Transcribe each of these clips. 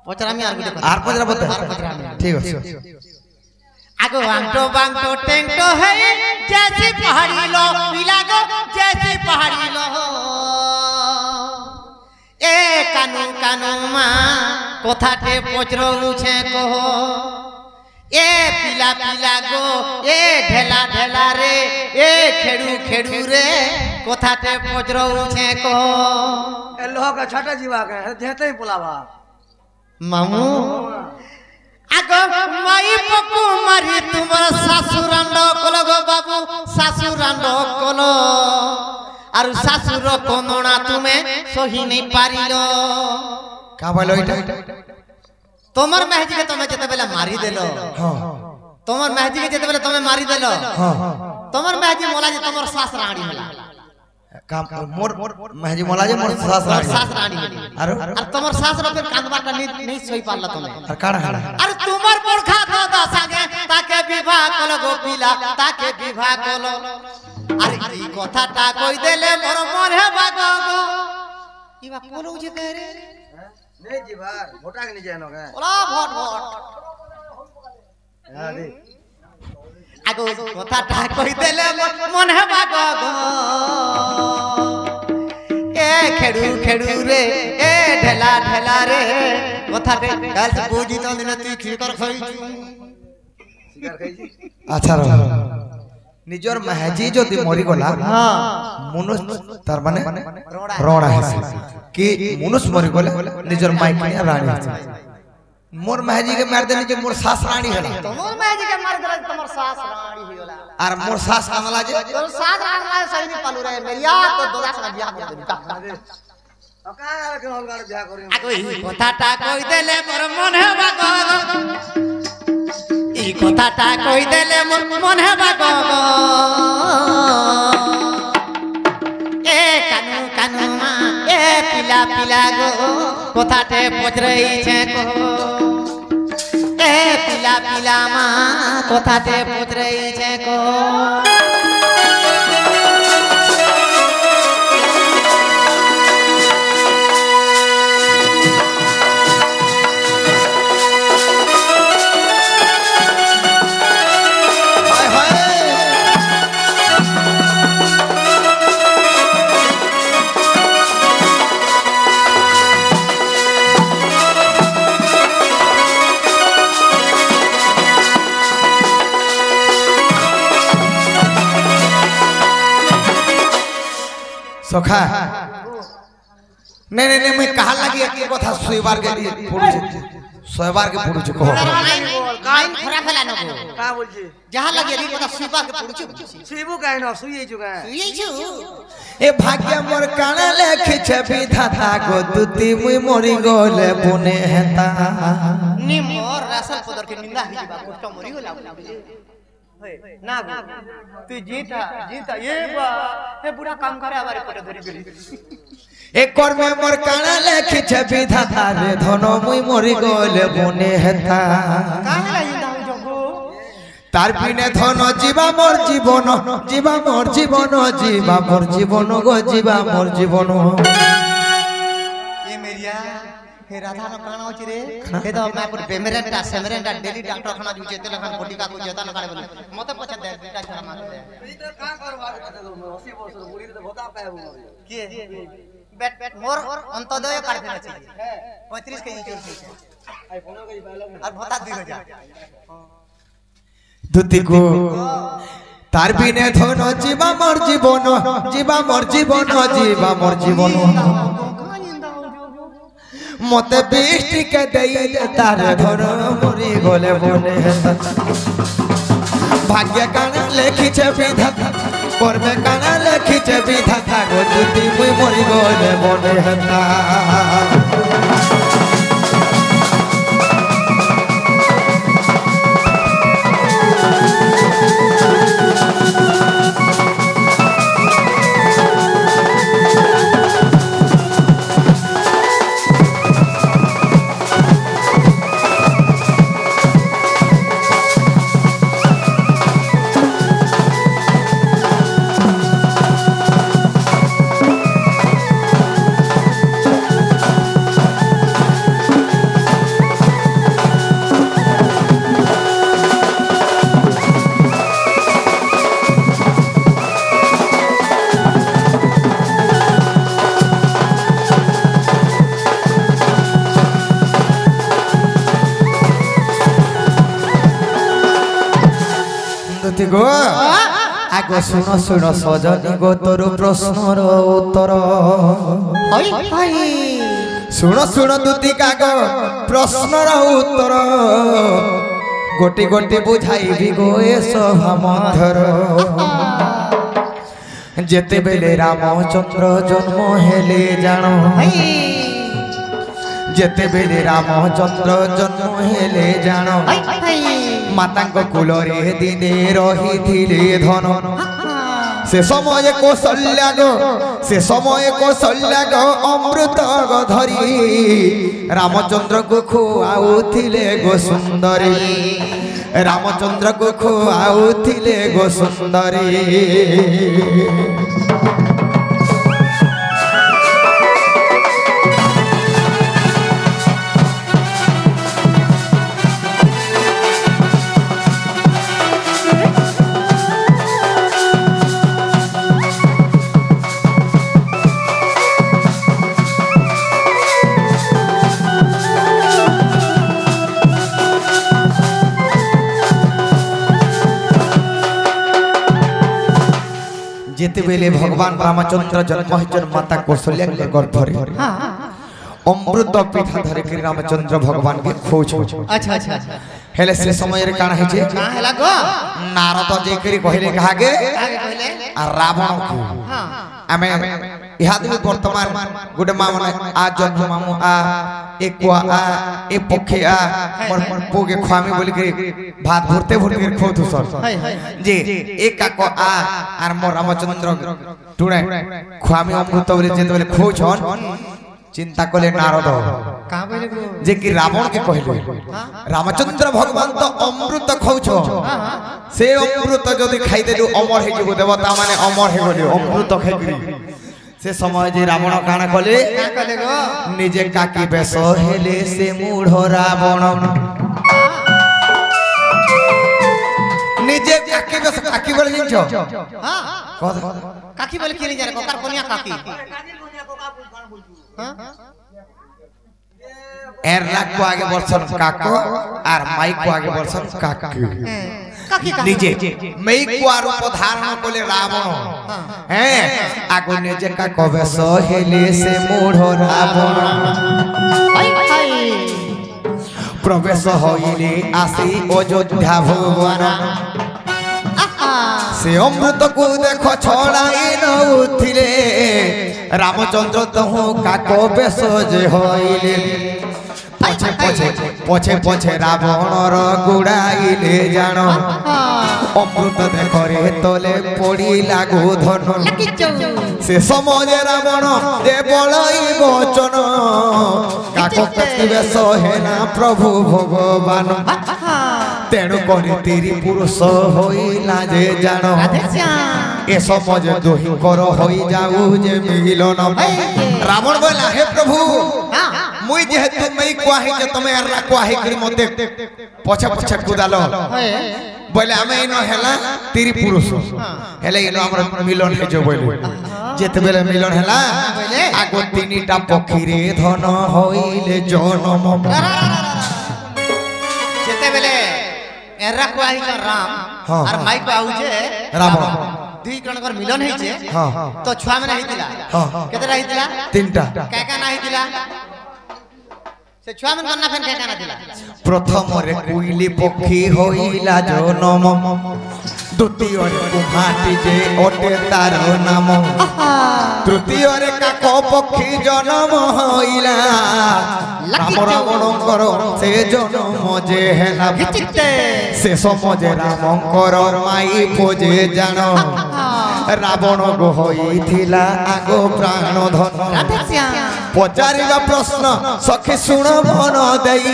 পচরামি আর গুটে আর পচরা বলতে ঠিক আছে আগো বাংটো বাংটো টেংটো হে জেসি পাহাড়ি লো পিলাগো জেসি পাহাড়ি লো এ কানু কানু মা কথাতে পচরউছে কহ এ পিলা পিলা গো এ ঢেলা ঢেলা রে এ খেড়ু খেড়ু রে কথাতে পচরউছে কহ এ লোহা ছাটা जीवा के जेते ही बोलावा মামু আগো মাই পকু মারি তোমার শাশুরান্ড কল গো বাবু শাশুরান্ড কল আর শাশুর কমনা তুমি সহি নাই পারিল কা বলো এটা তোমার মেহজিকে তুমি যেতে বেলা মারি দেল হ্যাঁ তোমার মেহজিকে যেতে বেলা তুমি মারি দেল হ্যাঁ তোমার মেহজি মোলা যে তোমার শাশ রাણી হলা কাম মোর মেহজি মোলা যে মোর শাশ রানী আর তোমার শাশ রপের কাঁদবাটা নেই সই পারলা তুমি আর কাড়া আর তোমার বরখা দাদা সাগে তাকে বিবাহ কল গো পিলা তাকে বিবাহ কল আর এই কথাটা কই দেলে মোর মরে বাগো গো ইবা কোলউ যে কে রে नहीं जीवा भोटा के नहीं जानो के ওলা ভট ভট हां दे আগো কথাটা কই দেলে মোর মনে বাগো গো এ খেড়ু খেড়ু রে এ ঢেলা ঢেলা রে কথাতে কাল বুঝি তো দিন তুই খিকর খাইছু शिकार खाई আচ্ছা রহ নিজর মেহজি যদি মরি গলা হ্যাঁ মনুষ তার মানে রড়া আছে কি মনুষ মরি গলে নিজর মাইকিয়া রানী আছে মোর মেহজি के मार देनी जे मोर सास रानी हला তোমার মেজি কে মার দিলা তোমার শাশ রানী হইলা আর মোর सास कामला जे তোর শাশ রানী সহি নি পালু রে মেরিয়া তো দোলা সঙ্গে বিয়াহ করে দিবি अब कहां के होल गाड़ ब्याह करी আগো এই কথাটা কই দেলে মোর মনে বাগো এই কথাটা কই দেলে মোর মনে বাগো এ কানু কানু মা এ পিলা পিলা গো কথাতে পচরাইছে কো এ পিলা পিলা মা কথাতে পচরাইছে কো हाय हाय सखा नहीं नहीं नहीं मैं कहा लगी एक कथा सोइबार के लिए पढु सोइबार के पढु छ कहो काइन खराब होला न गो का बोल छी जहां लगे री কথা সুবা के पढु छु सीबू काहे न सुई जुगा सुई छु ए भाग्य मोर काना लेखि छ विधाता गो दुती मुई मरि गले बने हेता नी मोर रासल पदर के निंदा ही बा कष्ट मरी होला ना गो तू जीता ये बा ए बुढ़ा काम करे आबारे पटे धरी गेली ए कर्मे मोर काना लेखि छ विधाता रे धन मुई मरि गले बने हेता काहे लाई दाऊ जगो तार बिने धन जीवा मोर जीवन जीवा मोर जीवन जीवा मोर जीवन गो जीवा मोर जीवन ये मेरिया हे राधा न काना होची रे हे तो मैं पर बेमरेंटा सेमरेंटा डेली डॉक्टर खाना जुचे तेल खान बटिका को जेता न काले बोले मते पछा दे बेटा छोरा मार दे ई तो का करवा के तो 80 वर्ष बुढ़ी तो भोता पाए हो के बेट मोर अंतोदय काट देना चाहिए 35 के इंच छै आई फोन के पहले और भोता 2000 दुती को तार बिने धन जीवा मोर जीवन जीवा मोर जीवन जीवा मोर जीवन मते बिष्टि के देई दे तार धन मरि गले बने हेता भाग्य काना लेखि छ विधाता कर्मे काना लेखि छ विधाता गो दुती मुई मरि गले बने हेता গো আগো শুনো শুনো সজনী গো তোর প্রশ্নর উত্তর হই হই শুনো শুনো দুতিকা গো প্রশ্নর উত্তর গোটি গোটি বুঝাইবি গো এ সভা মধ্যর যেতেবেলে রামচন্দ্র জন্ম হেলে জানো যেতেবেলে রামচন্দ্র জন্ম হেলে জানো মাতাঙ্ক কুলরে দিনে রহিଥିଲେ ধন সে সময় কৌশল্যা গো সে সময় কৌশল্যা গো অমৃত গো ধরি রামচন্দ্র কো খুআউଥିଲେ গো সুন্দরী রামচন্দ্র কো খুআউଥିଲେ গো সুন্দরী যেতেবেলে ভগবান রামচন্দ্র জন্ম হয়েছেন মাতা কৌশল্যার গর্ভরে অমৃত পিঠা ধরে কি রামচন্দ্র ভগবানকে খোঁজ আচ্ছা আচ্ছা হেলে সে সময়ের কাণ হয়েছে না হেলা গো নারদ যে করি কহিলে কাহাগে আগে কইলে আর রাবণ হ্যাঁ আমি ইহাদ বর্তমান গোটে মা মানে আ জন্ম মামু আ এ কুয়া আ এ পক্ষে আ মোর পুকে খামি বলি করে ভাত ভরতে ভরতে খোঁথু সর হই হই যে এ কাক আ আর মোর রামচন্দ্র টুড়ে খামি অমৃত বলে যেতে বলে খোঁজন চিন্তা করলে নারদ কা বলে গো যে কি রাবণ কে কহিলে রামচন্দ্র ভগবান তো অমৃত খাউছ সে অমৃত যদি খাই দেলু অমর হয়ে যাব দেবতা মানে অমর হয়ে গলি অমৃত খাইবি সে সময় যে রাবণ কানা কলে কা কলে গো নিজে কাকি বেশ হেলে সে মূঢ় রাবণ নিজে কাকি বেশ কাকি বলে জিনছ হ্যাঁ কথা কাকি বলে কি জানে কোকার কোনিয়া কাকি হ্যাঁ এর লাখো আগে বলছন কাকো আর মাইকো আগে বলছন কাকি কাকি কাকি নিজে মেইকো আর রূপ ধারণ করলে রাবণ হ্যাঁ আগো নিজে কাকো বেশ হেলে সে মূঢ় রাবণ হই হই প্রবেশ হইলে আসি অযোধ্যা ভুবন সে অমৃত কু দেখ ছড়াই নউথিলে রামচন্দ্র তহু কাক বেশ যে হইলে পছে পছে পছে পছে রাবণর গুড়াইলে জান অমৃত দেখরে তলে পড়ি লাগু ধন সে সময় রাবণ যে বলাই বচন কাক বেশ হেনা প্রভু ভগবান তেণু করে তিরি পুরুষ হইলা যে জান এ সমাজ দহি কর হই যাও যে মিলন রাবণ বলা হে প্রভু মুই যেহেতু মেই কোয়াহি যে তুমি আর কোয়াহি করি মতে পছে পছে কুদালো বলে আমি ইনো হেলা তিরি পুরুষ হেলে ইনো আমরা মিলন হে যে বলে যেতে বেলে মিলন হেলা আগো তিনিটা পক্ষীরে ধন হইলে জনম যেতে বেলে এরা কোয়াহি রাম আর মাইক আউছে রাবণ দুই জনকৰ মিলন ହେଇছে হ্যাঁ তো ছুয়া মানে ହେଇଥିଲା কেতেটা ହେଇଥିଲା তিনটা কাকা না ହେଇଥିଲା সে ছুয়া মানে না ফেন কাকা না ଥିଲା প্রথমরে কুইলি পক্ষী হইলা জনম দ্বিতীয়রে কুহাটি যে ওটে তার নাম তৃতীয়রে কাক পক্ষী জনম হইলা রাম রাবণঙ্কর সে জনম যে হেলা সে সমজে রামঙ্কর মাই পোজে জান রাবণ গো হইଥିଲା আগো প্রাণ ধন পচারিবা প্রশ্ন সখী শুণ মন দেই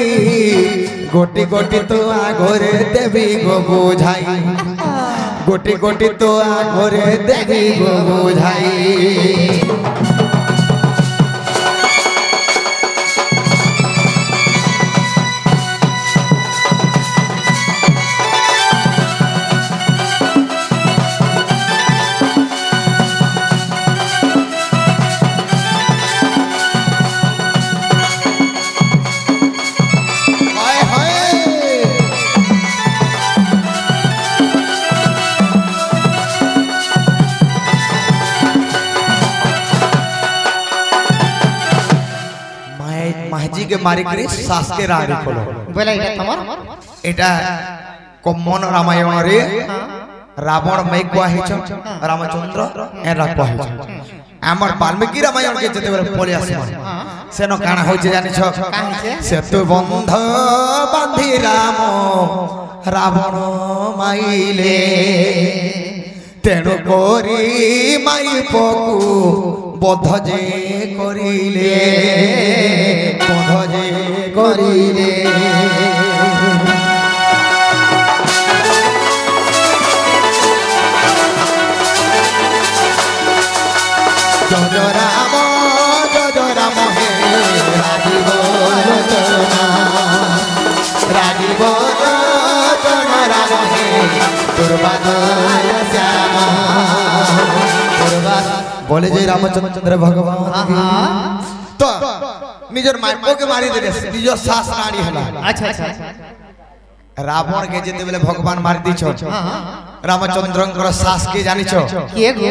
গোটি গোটি তো আগরে দেবী গো বুঝাই গোটি গোটি তো আগরে দেবী গো বুঝাই के मारी करे सास के राड़ी खोलो बोला এটা তোমার এটা কমন রামায়ণ রে রাবণ মেঘ কোয়া হইছ রামচন্দ্র এরা কোয়া হইছ আমার বাল্মীকি রামায়ণ কে যেতে পড়ে আসে সেন কানা হইছে জানিছ সেতু বন্ধ বাঁধি রাম রাবণ মাইলে তেণু করি মাই পকু বধ যে করিলে বধ যে করিলে জয় রাম হে রাজীব লোচনা রাজীব লোচনা রাম হে দুর্বাদল শ্যামা বলে যে রামচন্দ্র ভগবান তো নিজের মাইপকে মারি দেলে নিজ শাস রানী হলা আচ্ছা আচ্ছা রাবণ কে যেতে বেলে ভগবান মারি দিছ রামচন্দ্রଙ୍କର শাস কে জানিছ কিয়ে গো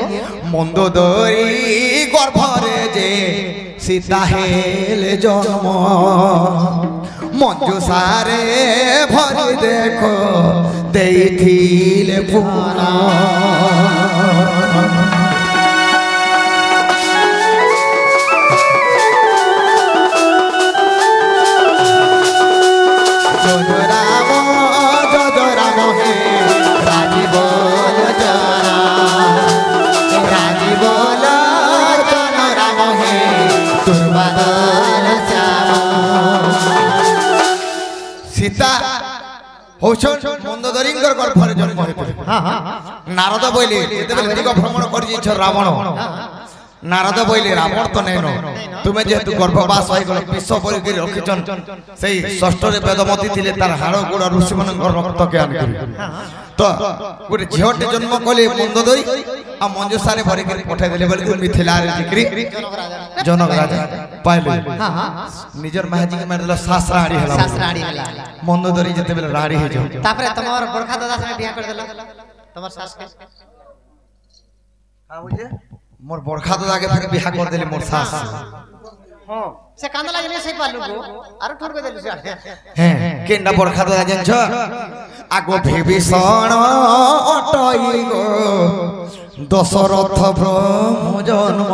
মন্দোদরী গর্ভরে যে সীতা হেলে জন্ম মঞ্জুষারে ভরি দেখো ଦେଇଥିଲେ পুন সীতা হৌছন মন্দোদরীঙ্কর গর্ভরে জন্ম হইছিল নারদ বইলে যেতেবেলে দিগ ভ্রমণ করি যাইছ রাবণ নারদ বইলে রাবণ তো নেন তুমি যেহেতু গর্ভবাস হয়ে গেল বিশ্ব পরিকে রক্ষিছন সেই ষষ্ঠরে বেদমতি ଥିଲେ তার হাড় গোড় ঋষিମାନଙ୍କର রক্তকে আনকি তো গোটে ঝিଅଟେ জন্ম কলে মন্দোদরী আর মঞ্জুষারে ভরিকি পঠাই দেলে বলে মিথিলারে জিক্রি জনক রাজা পাইলে নিজর মাহাজি কে মারদেল শাস রাড়ি হলা শাস রাড়ি হলা মন্দোদরী যেতেবেলে রাড়ি হই যাও তারপরে তোমার বরখা দাদা সঙ্গে বিয়া করে দিল তোমার শাসকে হ্যাঁ বুঝলে মোর বরখা দাদাকে ফের বিয়া করে দিলে মোর শাস হ্যাঁ সে কান্দ লাগলে সেই পালু গো আর ঠোর করে দিল হ্যাঁ কেন্ডা বরখা দাদা জানছ আগো বিভীষণ অটই গো দশরথ ব্রহ্ম জন্ম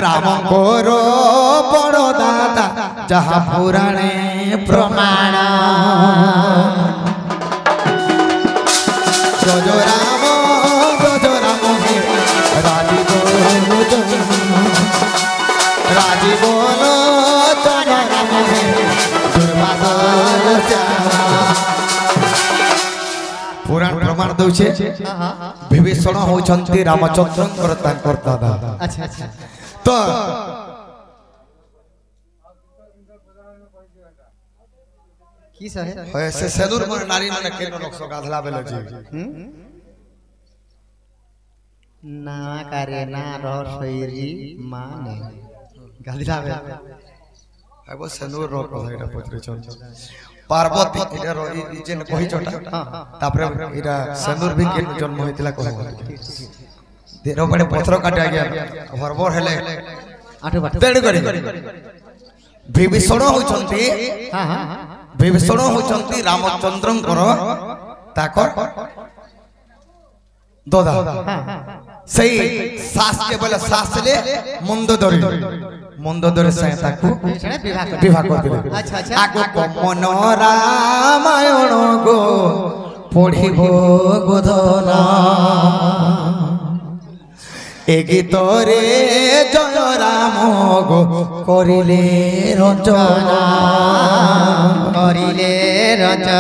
রামঙ্কর বড় দাদা যাহা পুরাণে প্রমাণ জয় রাম হে রাজীব রাজীব লোচনা রাম হে দুর্বাদল শ্যামা পুরাণ প্রমাণ দউছে বিভীষণ হউছন্তি রামচন্দ্রଙ୍କର ତାଙ୍କର ଦାଦା আচ্ছা আচ্ছা তো কি সহে হয় সে সেদুর মন নারী মানে কেন নকশ গাধলা বেল জি না করে না রসইরি মানে গাদিলা বে আইবো সেদুর র কথা এটা পত্রে চল পার্বতী এটা রই যেন কহি চটা তারপরে এটা সেদুর ভি কেন জন্ম হইতিলা কহ দেরো বড়ে পত্র কাটা গিয়া ভরবর হেলে আঠু বাঠু তেড় করি বিভীষণ হউছন্তি হ্যাঁ হ্যাঁ বিভীষণ হউছন্তি রামচন্দ্রଙ୍କର তাকর দাদা সেই শাস কে বলে শাসলে মন্দোদরী সে তাকু বিবাহ করতে আচ্ছা আচ্ছা আগো কমন রামায়ণ গো পড়িব গোধন এ গীতরে জয় রাম গো করিলে রচনা করিলে রচনা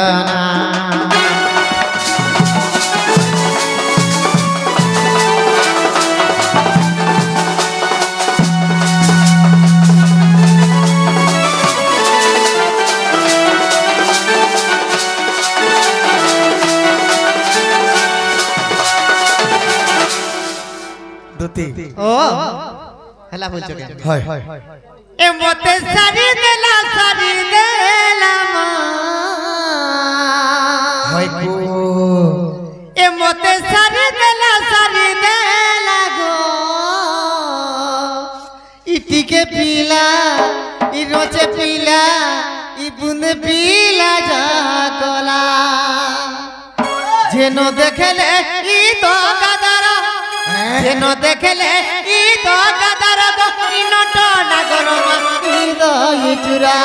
দুতি ও হেলা বলছো কেন হয় এ মতে সারি দেলা মা হয় কো এ মতে সারি দেলা গো ইটিকে के पीला ई रोचे पीला ई बुंद पीला जा गला जेनो देखले ई तो गदरा जेनो देखले ई तो गदरा गो ई नट नागर ई दो ई चुरा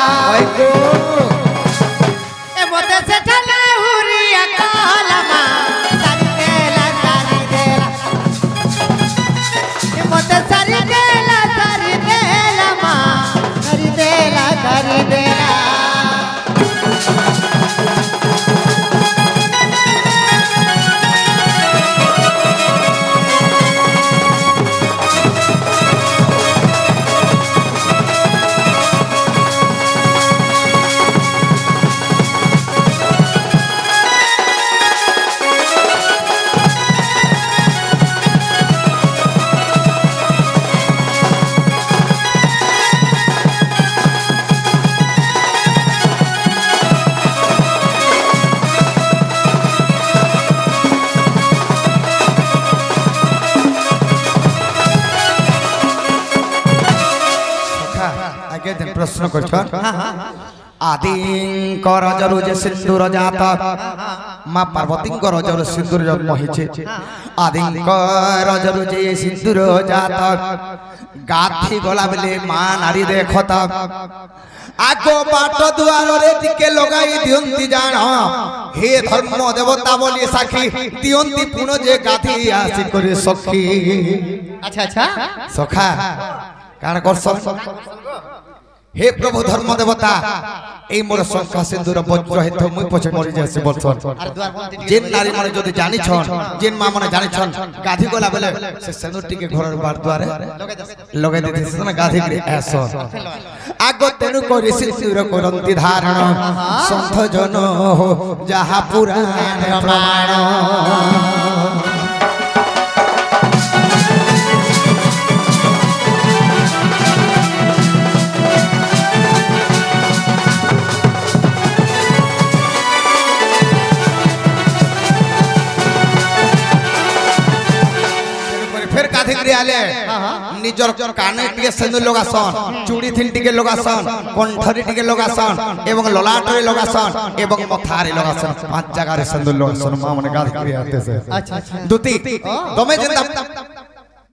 ए मोते से ठला हुरिया कालमा सारी देला ए मोते सारी देला मा सारी देला प्रश्न कर आदि रजरु जे सिंदूर जात माँ पार्वती रजर सिंदूर जन्म होइछे आदि रजरु जे सिंदूर जात गाथी गला बेले माँ नारी देखत आगो बाट दुआर रे टिके लगाई दियंती जान हे धर्म देवता बोली साखी दियंती पुनो जे गाथी आसी करे सखी अच्छा अच्छा सखा काण करसन हे प्रभु धर्म देवता ए मोर शंका सिंदूर वज्र हेत मुई पछे मरि जासी बलसन जेन नारी माने जदि जानि छन जेन मां माने जानि छन गाधी गला बेले से सिंदूर टिके घर बार द्वारे लगे देथि से ना गाधी के ऐसो आगो तेनु कोरि सिंदूर करंती धारण संत जन हो जहा पुराण प्रमाण निजर काने टिके सिंदूर लगासन चूड़ी थिन टिके लगासन कंठरी टिके लगासन एवं ललाटरे लगासन एवं मथारे लगासन पांच जगह रे सिंदूर लगासन मां माने गाधी क्रिया आते से अच्छा अच्छा दुती तमे जेंता